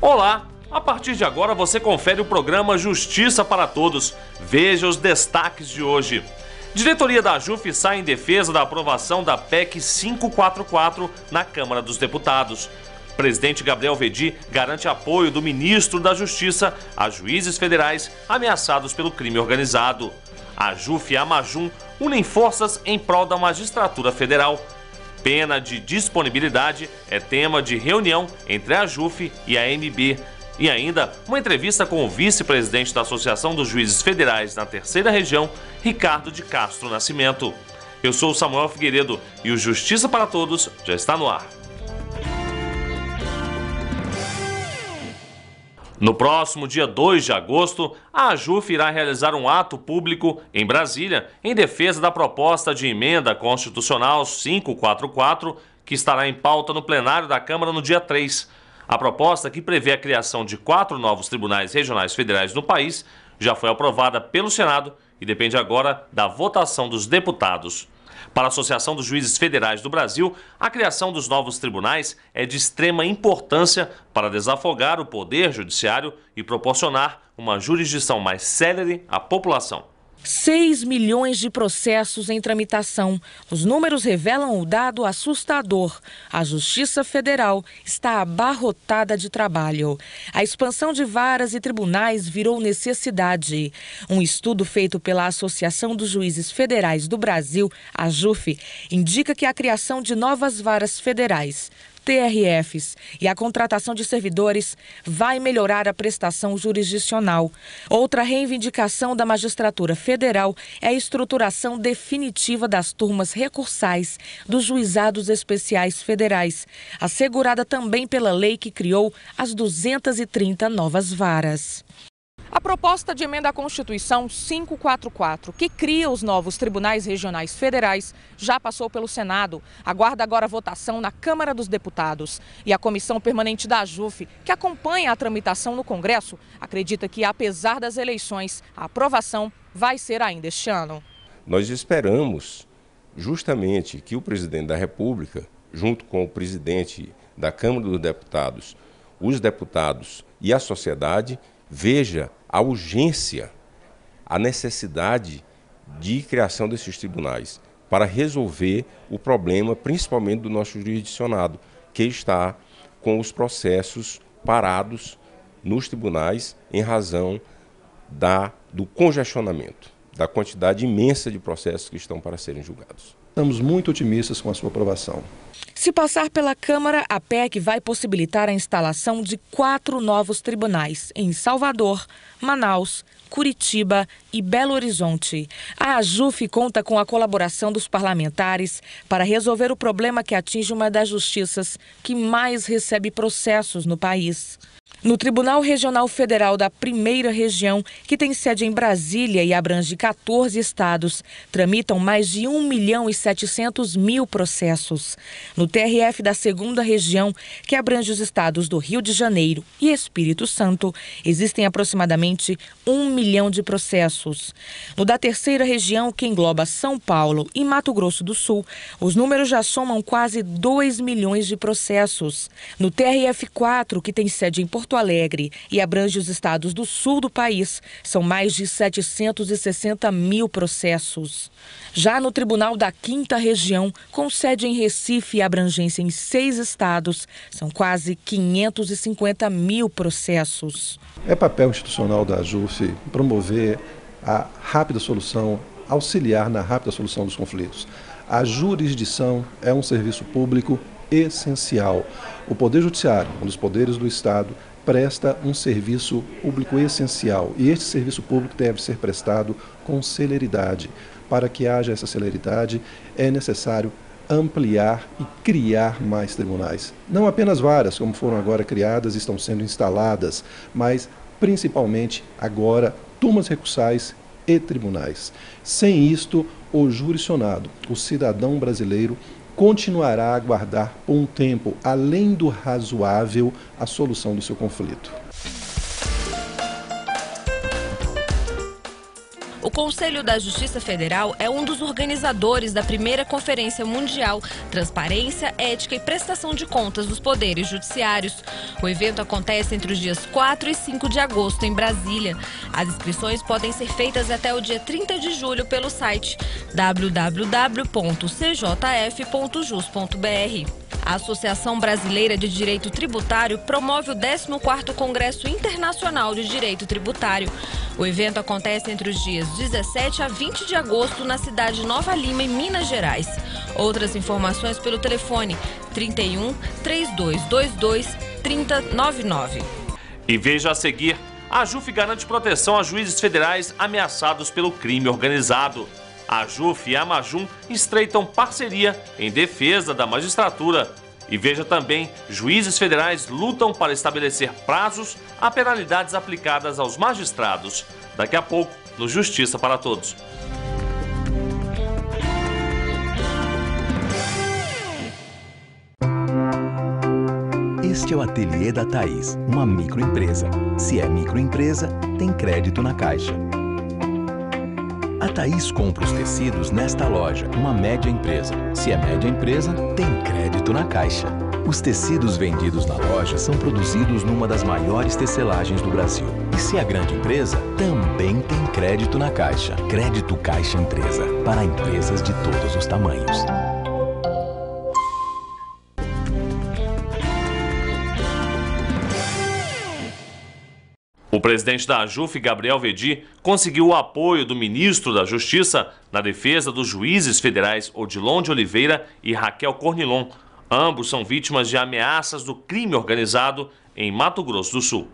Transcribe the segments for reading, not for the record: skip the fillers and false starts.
Olá! A partir de agora você confere o programa Justiça para Todos. Veja os destaques de hoje. Diretoria da AJUF sai em defesa da aprovação da PEC 544 na Câmara dos Deputados. Presidente Gabriel Veddi garante apoio do ministro da Justiça a juízes federais ameaçados pelo crime organizado. A AJUF e a Amajum unem forças em prol da magistratura federal. Pena de disponibilidade é tema de reunião entre a AJUF e a AMB. E ainda, uma entrevista com o vice-presidente da Associação dos Juízes Federais na Terceira Região, Ricardo de Castro Nascimento. Eu sou o Samuel Figueiredo e o Justiça para Todos já está no ar. No próximo dia 2 de agosto, a AJUF irá realizar um ato público em Brasília em defesa da proposta de emenda constitucional 544, que estará em pauta no plenário da Câmara no dia 3. A proposta, que prevê a criação de 4 novos tribunais regionais federais no país, já foi aprovada pelo Senado e depende agora da votação dos deputados. Para a Associação dos Juízes Federais do Brasil, a criação dos novos tribunais é de extrema importância para desafogar o poder judiciário e proporcionar uma jurisdição mais célere à população. 6 milhões de processos em tramitação. Os números revelam o dado assustador. A Justiça Federal está abarrotada de trabalho. A expansão de varas e tribunais virou necessidade. Um estudo feito pela Associação dos Juízes Federais do Brasil, a AJUF, indica que a criação de novas varas federais, TRFs, e a contratação de servidores vai melhorar a prestação jurisdicional. Outra reivindicação da magistratura federal é a estruturação definitiva das turmas recursais dos juizados especiais federais, assegurada também pela lei que criou as 230 novas varas. A proposta de emenda à Constituição 544, que cria os novos tribunais regionais federais, já passou pelo Senado. Aguarda agora a votação na Câmara dos Deputados. E a Comissão Permanente da AJUF, que acompanha a tramitação no Congresso, acredita que, apesar das eleições, a aprovação vai ser ainda este ano. Nós esperamos justamente que o presidente da República, junto com o presidente da Câmara dos Deputados, os deputados e a sociedade, veja a urgência, a necessidade de criação desses tribunais para resolver o problema, principalmente do nosso jurisdicionado, que está com os processos parados nos tribunais em razão do congestionamento, da quantidade imensa de processos que estão para serem julgados. Estamos muito otimistas com a sua aprovação. Se passar pela Câmara, a PEC vai possibilitar a instalação de 4 novos tribunais em Salvador, Manaus, Curitiba e Belo Horizonte. A AJUF conta com a colaboração dos parlamentares para resolver o problema que atinge uma das justiças que mais recebe processos no país. No Tribunal Regional Federal da Primeira Região, que tem sede em Brasília e abrange 14 estados, tramitam mais de 1.700.000 processos. No TRF da Segunda Região, que abrange os estados do Rio de Janeiro e Espírito Santo, existem aproximadamente 1 milhão de processos. No da Terceira Região, que engloba São Paulo e Mato Grosso do Sul, os números já somam quase 2 milhões de processos. No TRF4, que tem sede em Porto Alegre e abrange os estados do sul do país, são mais de 760.000 processos. Já no Tribunal da Quinta Região, com sede em Recife e abrangência em 6 estados, são quase 550.000 processos. É papel institucional da AJUF promover a rápida solução, auxiliar na rápida solução dos conflitos. A jurisdição é um serviço público essencial. O Poder Judiciário, um dos poderes do Estado, presta um serviço público essencial e este serviço público deve ser prestado com celeridade. Para que haja essa celeridade, é necessário ampliar e criar mais tribunais. Não apenas varas, como foram agora criadas e estão sendo instaladas, mas principalmente agora turmas recursais e tribunais. Sem isto, o jurisdicionado, o cidadão brasileiro, continuará a aguardar por um tempo, além do razoável, a solução do seu conflito. O Conselho da Justiça Federal é um dos organizadores da primeira Conferência Mundial Transparência, Ética e Prestação de Contas dos Poderes Judiciários. O evento acontece entre os dias 4 e 5 de agosto em Brasília. As inscrições podem ser feitas até o dia 30 de julho pelo site www.cjf.jus.br. A Associação Brasileira de Direito Tributário promove o 14º Congresso Internacional de Direito Tributário. O evento acontece entre os dias 17 a 20 de agosto na cidade de Nova Lima, em Minas Gerais. Outras informações pelo telefone 31 3222 3099. E veja a seguir, a AJUF garante proteção a juízes federais ameaçados pelo crime organizado. A AJUF e a Amajum estreitam parceria em defesa da magistratura. E veja também, juízes federais lutam para estabelecer prazos a penalidades aplicadas aos magistrados. Daqui a pouco, no Justiça para Todos. Este é o Ateliê da Thaís, uma microempresa. Se é microempresa, tem crédito na Caixa. A Thaís compra os tecidos nesta loja, uma média empresa. Se é média empresa, tem crédito na Caixa. Os tecidos vendidos na loja são produzidos numa das maiores tecelagens do Brasil. E se é grande empresa, também tem crédito na Caixa. Crédito Caixa Empresa, para empresas de todos os tamanhos. O presidente da AJUF, Gabriel Vedi, conseguiu o apoio do ministro da Justiça na defesa dos juízes federais Odilon de Oliveira e Raquel Cornilon. Ambos são vítimas de ameaças do crime organizado em Mato Grosso do Sul.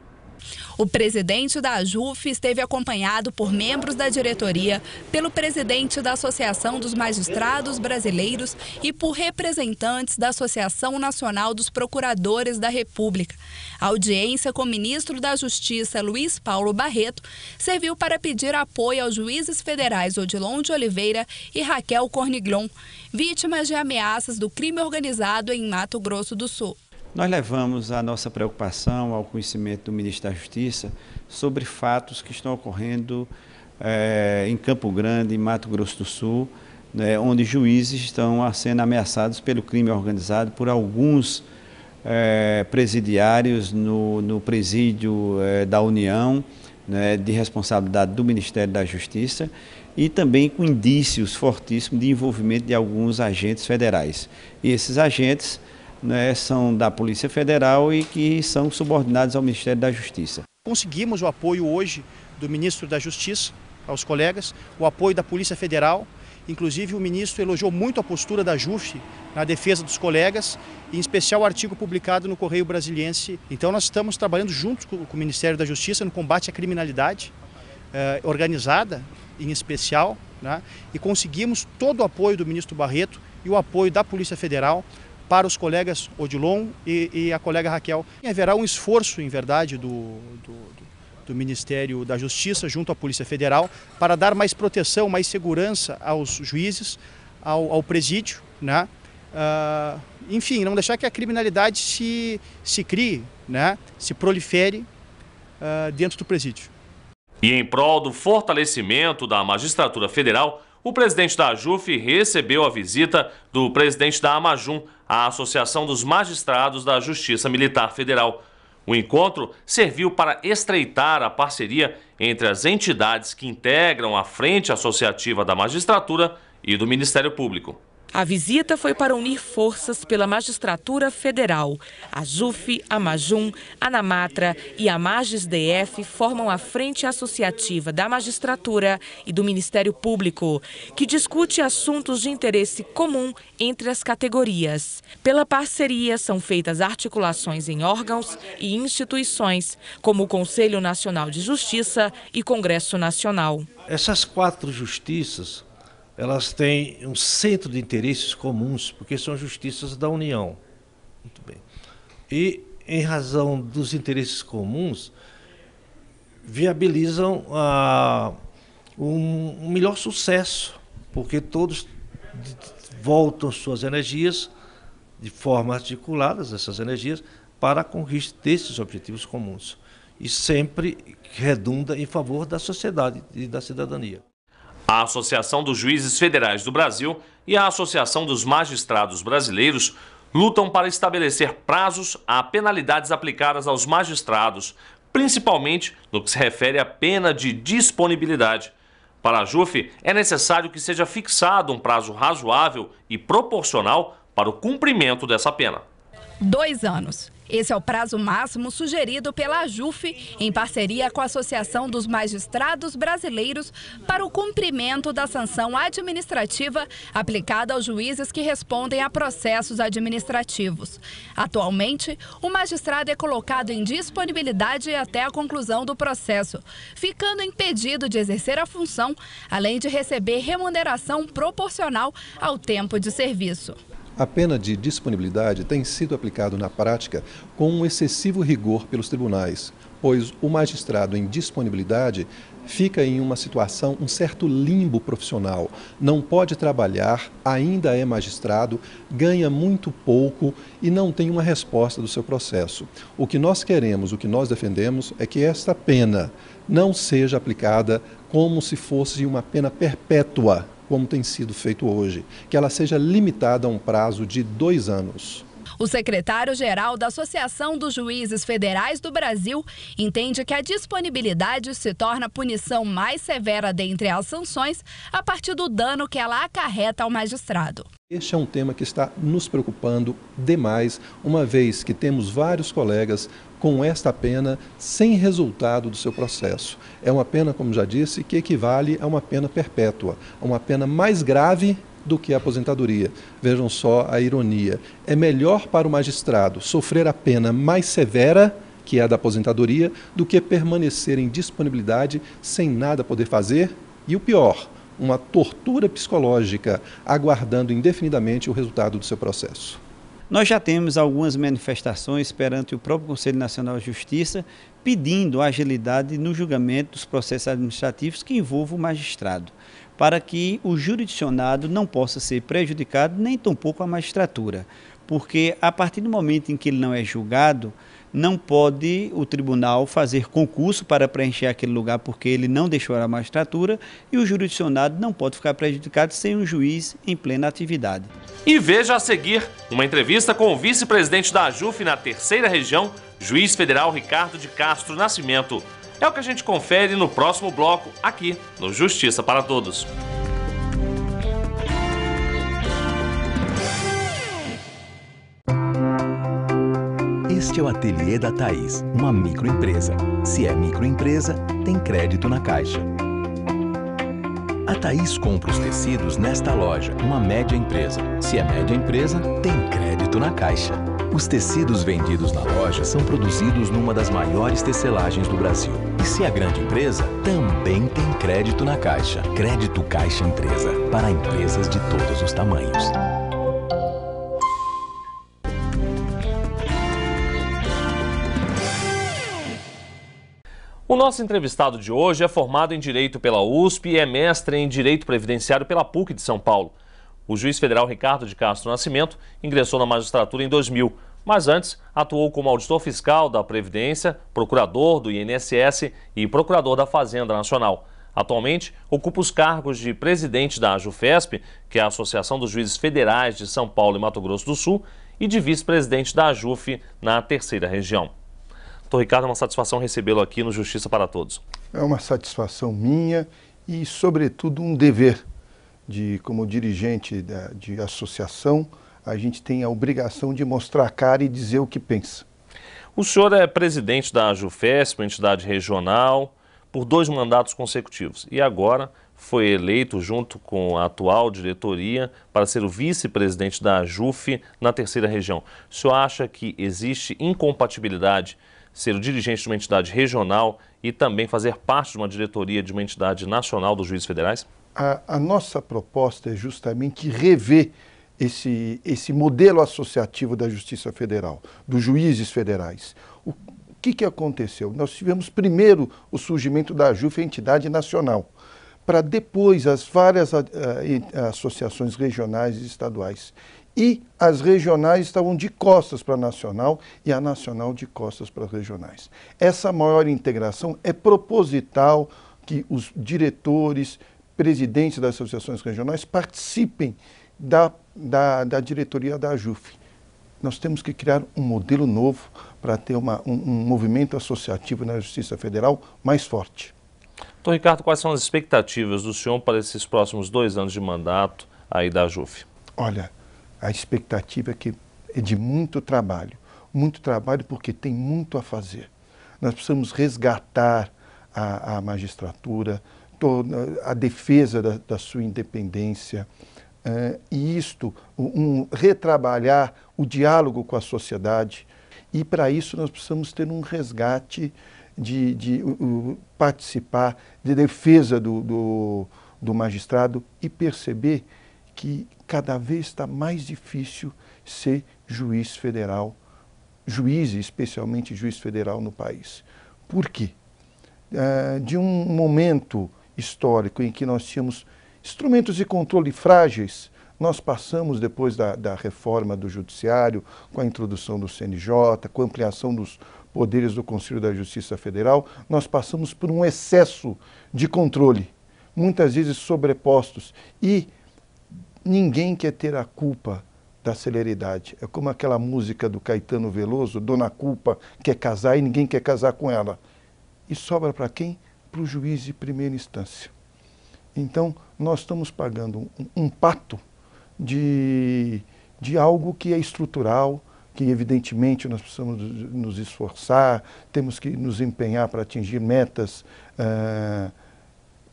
O presidente da AJUF esteve acompanhado por membros da diretoria, pelo presidente da Associação dos Magistrados Brasileiros e por representantes da Associação Nacional dos Procuradores da República. A audiência com o ministro da Justiça, Luiz Paulo Barreto, serviu para pedir apoio aos juízes federais Odilon de Oliveira e Raquel Cornilon, vítimas de ameaças do crime organizado em Mato Grosso do Sul. Nós levamos a nossa preocupação ao conhecimento do ministro da Justiça sobre fatos que estão ocorrendo em Campo Grande, em Mato Grosso do Sul, né, onde juízes estão sendo ameaçados pelo crime organizado por alguns presidiários no presídio da União, né, de responsabilidade do Ministério da Justiça, e também com indícios fortíssimos de envolvimento de alguns agentes federais. E esses agentes, né, são da Polícia Federal e que são subordinados ao Ministério da Justiça. Conseguimos o apoio hoje do ministro da Justiça, aos colegas, o apoio da Polícia Federal, inclusive o ministro elogiou muito a postura da AJUF na defesa dos colegas, em especial o artigo publicado no Correio Brasiliense. Então nós estamos trabalhando juntos com o Ministério da Justiça no combate à criminalidade organizada, em especial, né, e conseguimos todo o apoio do ministro Barreto e o apoio da Polícia Federal para os colegas Odilon e a colega Raquel. Haverá um esforço, em verdade, do Ministério da Justiça junto à Polícia Federal para dar mais proteção, mais segurança aos juízes, ao presídio, né? Enfim, não deixar que a criminalidade se crie, né? Se prolifere dentro do presídio. E em prol do fortalecimento da magistratura federal, o presidente da AJUF recebeu a visita do presidente da Amajum, a Associação dos Magistrados da Justiça Militar Federal. O encontro serviu para estreitar a parceria entre as entidades que integram a Frente Associativa da Magistratura e do Ministério Público. A visita foi para unir forças pela magistratura federal. A AJUF, a Amajum, a Anamatra e a Magis-DF formam a Frente Associativa da Magistratura e do Ministério Público, que discute assuntos de interesse comum entre as categorias. Pela parceria, são feitas articulações em órgãos e instituições, como o Conselho Nacional de Justiça e Congresso Nacional. Essas 4 justiças, elas têm um centro de interesses comuns, porque são justiças da União. Muito bem. E, em razão dos interesses comuns, viabilizam um melhor sucesso, porque todos voltam suas energias, de forma articulada, essas energias, para a conquista desses objetivos comuns. E sempre redunda em favor da sociedade e da cidadania. A Associação dos Juízes Federais do Brasil e a Associação dos Magistrados Brasileiros lutam para estabelecer prazos a penalidades aplicadas aos magistrados, principalmente no que se refere à pena de disponibilidade. Para a JUF, é necessário que seja fixado um prazo razoável e proporcional para o cumprimento dessa pena. 2 anos. Esse é o prazo máximo sugerido pela JUF, em parceria com a Associação dos Magistrados Brasileiros, para o cumprimento da sanção administrativa aplicada aos juízes que respondem a processos administrativos. Atualmente, o magistrado é colocado em disponibilidade até a conclusão do processo, ficando impedido de exercer a função, além de receber remuneração proporcional ao tempo de serviço. A pena de disponibilidade tem sido aplicada na prática com um excessivo rigor pelos tribunais, pois o magistrado em disponibilidade fica em uma situação, um certo limbo profissional. Não pode trabalhar, ainda é magistrado, ganha muito pouco e não tem uma resposta do seu processo. O que nós queremos, o que nós defendemos é que esta pena não seja aplicada como se fosse uma pena perpétua, como tem sido feito hoje, que ela seja limitada a um prazo de 2 anos. O secretário-geral da Associação dos Juízes Federais do Brasil entende que a disponibilidade se torna a punição mais severa dentre as sanções a partir do dano que ela acarreta ao magistrado. Este é um tema que está nos preocupando demais, uma vez que temos vários colegas com esta pena sem resultado do seu processo. É uma pena, como já disse, que equivale a uma pena perpétua, a uma pena mais grave do que a aposentadoria. Vejam só a ironia. É melhor para o magistrado sofrer a pena mais severa, que é a da aposentadoria, do que permanecer em disponibilidade sem nada poder fazer. E o pior, uma tortura psicológica, aguardando indefinidamente o resultado do seu processo. Nós já temos algumas manifestações perante o próprio Conselho Nacional de Justiça pedindo agilidade no julgamento dos processos administrativos que envolvam o magistrado, para que o jurisdicionado não possa ser prejudicado, nem tampouco a magistratura, porque a partir do momento em que ele não é julgado, não pode o tribunal fazer concurso para preencher aquele lugar porque ele não deixou a magistratura e o jurisdicionado não pode ficar prejudicado sem um juiz em plena atividade. E veja a seguir uma entrevista com o vice-presidente da JUF na terceira região, juiz federal Ricardo de Castro Nascimento. É o que a gente confere no próximo bloco, aqui no Justiça para Todos. Este é o Ateliê da Thaís, uma microempresa. Se é microempresa, tem crédito na Caixa. A Thaís compra os tecidos nesta loja, uma média empresa. Se é média empresa, tem crédito na Caixa. Os tecidos vendidos na loja são produzidos numa das maiores tecelagens do Brasil. E se é grande empresa, também tem crédito na Caixa. Crédito Caixa Empresa, para empresas de todos os tamanhos. O nosso entrevistado de hoje é formado em Direito pela USP e é mestre em Direito Previdenciário pela PUC de São Paulo. O juiz federal Ricardo de Castro Nascimento ingressou na magistratura em 2000, mas antes atuou como auditor fiscal da Previdência, procurador do INSS e procurador da Fazenda Nacional. Atualmente, ocupa os cargos de presidente da AJUFESP, que é a Associação dos Juízes Federais de São Paulo e Mato Grosso do Sul, e de vice-presidente da AJUF na terceira região. Doutor Ricardo, é uma satisfação recebê-lo aqui no Justiça para Todos. É uma satisfação minha e, sobretudo, um dever como dirigente de associação. A gente tem a obrigação de mostrar a cara e dizer o que pensa. O senhor é presidente da AJUFESP, uma entidade regional, por 2 mandatos consecutivos. E agora foi eleito, junto com a atual diretoria, para ser o vice-presidente da AJUF na terceira região. O senhor acha que existe incompatibilidade ser o dirigente de uma entidade regional e também fazer parte de uma diretoria de uma entidade nacional dos juízes federais? A nossa proposta é justamente rever esse modelo associativo da Justiça Federal, dos juízes federais. O que aconteceu? Nós tivemos primeiro o surgimento da AJUF, a entidade nacional, para depois as várias associações regionais e estaduais. E as regionais estavam de costas para a nacional e a nacional de costas para as regionais. Essa maior integração é proposital, que os diretores presidentes das associações regionais participem da diretoria da AJUF. Nós temos que criar um modelo novo para ter um movimento associativo na Justiça Federal mais forte. Então, Ricardo, quais são as expectativas do senhor para esses próximos 2 anos de mandato aí da AJUF? Olha, a expectativa é de muito trabalho porque tem muito a fazer. Nós precisamos resgatar a magistratura, a defesa da sua independência, e retrabalhar o diálogo com a sociedade. E para isso nós precisamos ter um resgate de participar de defesa do magistrado e perceber que cada vez está mais difícil ser juiz federal, especialmente juiz federal no país. Por quê? De um momento histórico em que nós tínhamos instrumentos de controle frágeis, nós passamos, depois da reforma do Judiciário, com a introdução do CNJ, com a ampliação dos poderes do Conselho da Justiça Federal, nós passamos por um excesso de controle, muitas vezes sobrepostos, e ninguém quer ter a culpa da celeridade. É como aquela música do Caetano Veloso, Dona Culpa quer casar e ninguém quer casar com ela. E sobra para quem? Para o juiz de primeira instância. Então, nós estamos pagando um pato de algo que é estrutural, que evidentemente nós precisamos nos esforçar, temos que nos empenhar para atingir metas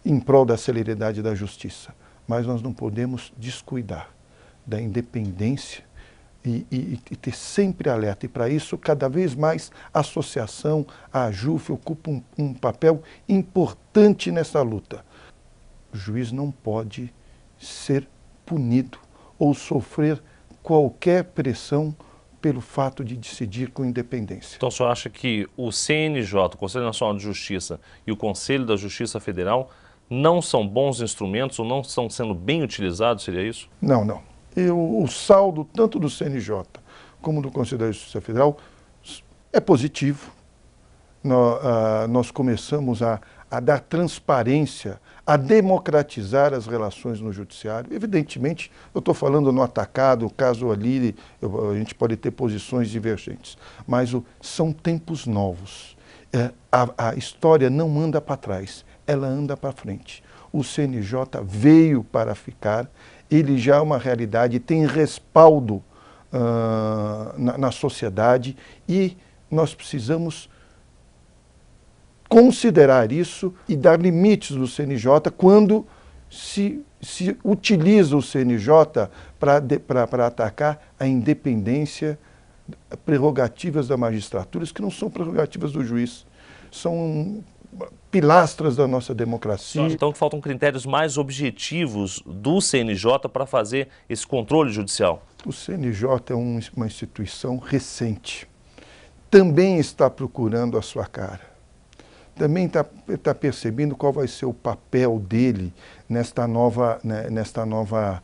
em prol da celeridade da justiça. Mas nós não podemos descuidar da independência e ter sempre alerta. E para isso, cada vez mais, a associação, a AJUF, ocupa um papel importante nessa luta. O juiz não pode ser punido ou sofrer qualquer pressão pelo fato de decidir com independência. Então o senhor acha que o CNJ, o Conselho Nacional de Justiça, e o Conselho da Justiça Federal não são bons instrumentos ou não estão sendo bem utilizados, seria isso? Não, não. O saldo tanto do CNJ como do Conselho da Justiça Federal é positivo. Nós começamos a dar transparência, a democratizar as relações no judiciário. Evidentemente, eu estou falando no atacado, o caso ali, a gente pode ter posições divergentes, mas são tempos novos. A história não anda para trás, ela anda para frente. O CNJ veio para ficar, ele já é uma realidade, tem respaldo na sociedade e nós precisamos considerar isso e dar limites do CNJ quando se utiliza o CNJ para atacar a independência, prerrogativas da magistratura, que não são prerrogativas do juiz, são pilastras da nossa democracia. Então faltam critérios mais objetivos do CNJ para fazer esse controle judicial? O CNJ é uma instituição recente, também está procurando a sua cara. Também está percebendo qual vai ser o papel dele nesta nova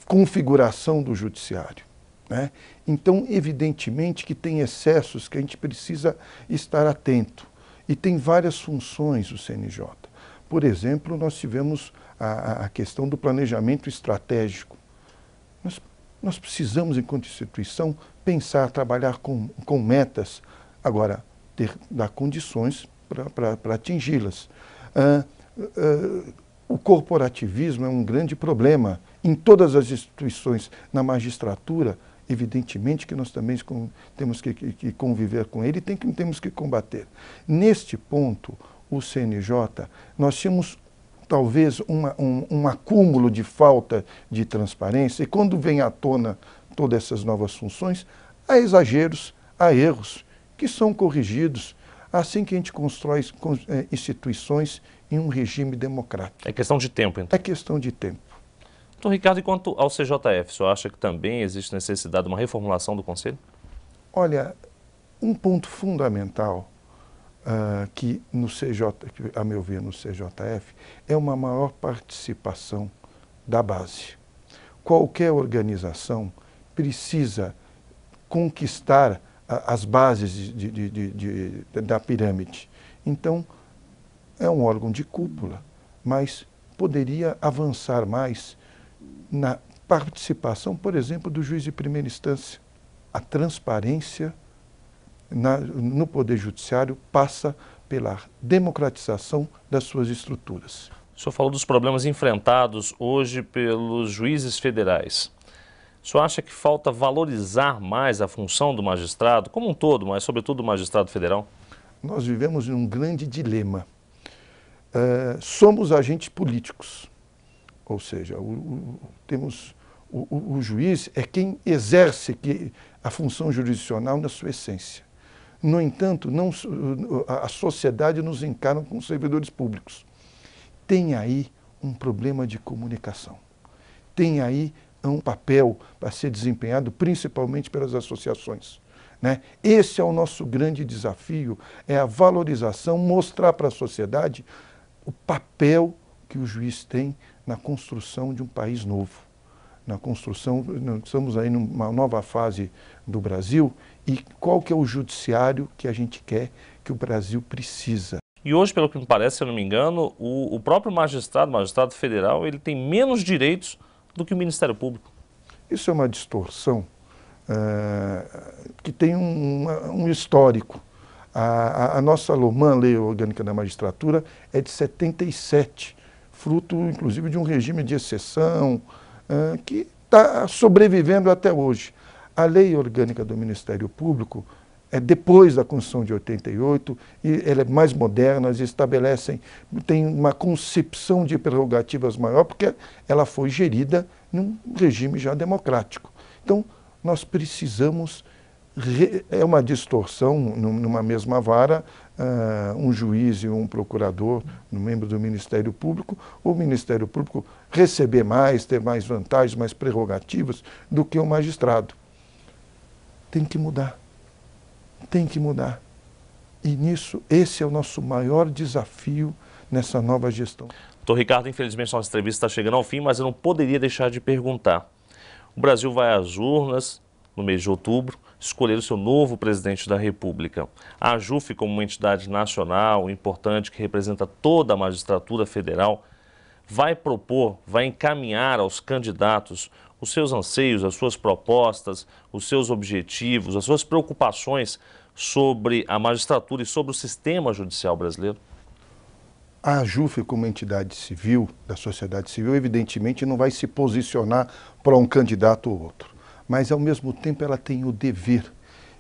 configuração do judiciário, né? Então, evidentemente que tem excessos que a gente precisa estar atento. E tem várias funções o CNJ. Por exemplo, nós tivemos a questão do planejamento estratégico. Nós precisamos, enquanto instituição, pensar, trabalhar com metas, agora, dar condições para atingi-las. O corporativismo é um grande problema em todas as instituições, na magistratura, evidentemente que nós também temos que conviver com ele e temos que combater. Neste ponto, o CNJ, nós tínhamos talvez um acúmulo de falta de transparência e quando vem à tona todas essas novas funções, há exageros, há erros que são corrigidos assim que a gente constrói instituições em um regime democrático. É questão de tempo, então? É questão de tempo. Então, Ricardo, e quanto ao CJF, o senhor acha que também existe necessidade de uma reformulação do Conselho? Olha, um ponto fundamental que a meu ver, no CJF, é uma maior participação da base. Qualquer organização precisa conquistar as bases da pirâmide. Então, é um órgão de cúpula, mas poderia avançar mais na participação, por exemplo, do juiz de primeira instância. A transparência no Poder Judiciário passa pela democratização das suas estruturas. O senhor falou dos problemas enfrentados hoje pelos juízes federais. O senhor acha que falta valorizar mais a função do magistrado, como um todo, mas sobretudo do magistrado federal? Nós vivemos em um grande dilema. Somos agentes políticos, ou seja, o juiz é quem exerce a função jurisdicional na sua essência. No entanto, a sociedade nos encara como servidores públicos. Tem aí um problema de comunicação. Tem aí um papel para ser desempenhado principalmente pelas associações, né? Esse é o nosso grande desafio, é a valorização, mostrar para a sociedade o papel que o juiz tem na construção de um país novo. Na construção, nós estamos aí numa nova fase do Brasil, e qual que é o judiciário que a gente quer, que o Brasil precisa. E hoje, pelo que me parece, se eu não me engano, o próprio magistrado federal, ele tem menos direitos do que o Ministério Público. Isso é uma distorção que tem um histórico. A nossa LOMAN, Lei Orgânica da Magistratura, é de 77, fruto, inclusive, de um regime de exceção que está sobrevivendo até hoje. A Lei Orgânica do Ministério Público é depois da Constituição de 88, e ela é mais moderna, eles estabelecem, tem uma concepção de prerrogativas maior, porque ela foi gerida num regime já democrático. Então, nós precisamos, é uma distorção numa mesma vara, um juiz e um procurador, um membro do Ministério Público, o Ministério Público receber mais, ter mais vantagens, mais prerrogativas do que o magistrado. Tem que mudar. Tem que mudar. E nisso, esse é o nosso maior desafio nessa nova gestão. Doutor Ricardo, infelizmente nossa entrevista está chegando ao fim, mas eu não poderia deixar de perguntar. O Brasil vai às urnas no mês de outubro escolher o seu novo presidente da República. A AJUF, como uma entidade nacional importante que representa toda a magistratura federal, vai propor, vai encaminhar aos candidatos os seus anseios, as suas propostas, os seus objetivos, as suas preocupações sobre a magistratura e sobre o sistema judicial brasileiro? A AJUF, como entidade civil, da sociedade civil, evidentemente não vai se posicionar para um candidato ou outro. Mas, ao mesmo tempo, ela tem o dever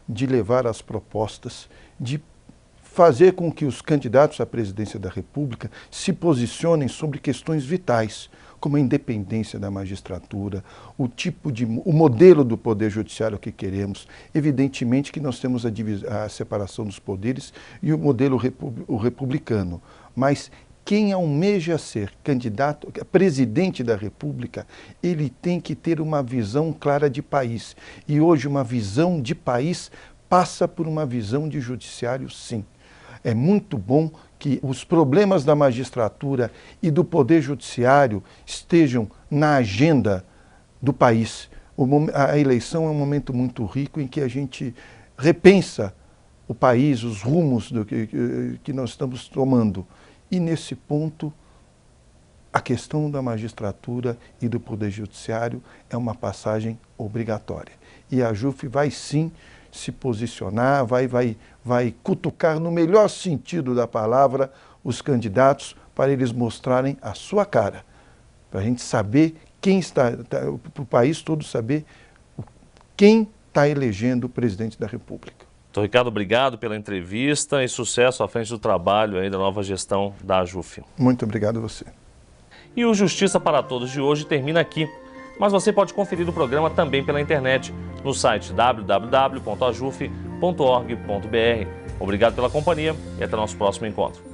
de levar as propostas, de fazer com que os candidatos à presidência da República se posicionem sobre questões vitais, como a independência da magistratura, o modelo do Poder Judiciário que queremos. Evidentemente que nós temos a separação dos poderes e o modelo republicano, mas quem almeja ser candidato, presidente da República, ele tem que ter uma visão clara de país. E hoje uma visão de país passa por uma visão de judiciário, sim. É muito bom que os problemas da magistratura e do Poder Judiciário estejam na agenda do país. A eleição é um momento muito rico em que a gente repensa o país, os rumos que nós estamos tomando. E nesse ponto, a questão da magistratura e do Poder Judiciário é uma passagem obrigatória. E a AJUF vai sim se posicionar, vai cutucar no melhor sentido da palavra os candidatos para eles mostrarem a sua cara, para a gente saber quem está, para o país todo saber quem está elegendo o presidente da República. Doutor Ricardo, obrigado pela entrevista e sucesso à frente do trabalho aí da nova gestão da AJUF. Muito obrigado a você. E o Justiça para Todos de hoje termina aqui. Mas você pode conferir o programa também pela internet, no site www.ajuf.org.br. Obrigado pela companhia e até o nosso próximo encontro.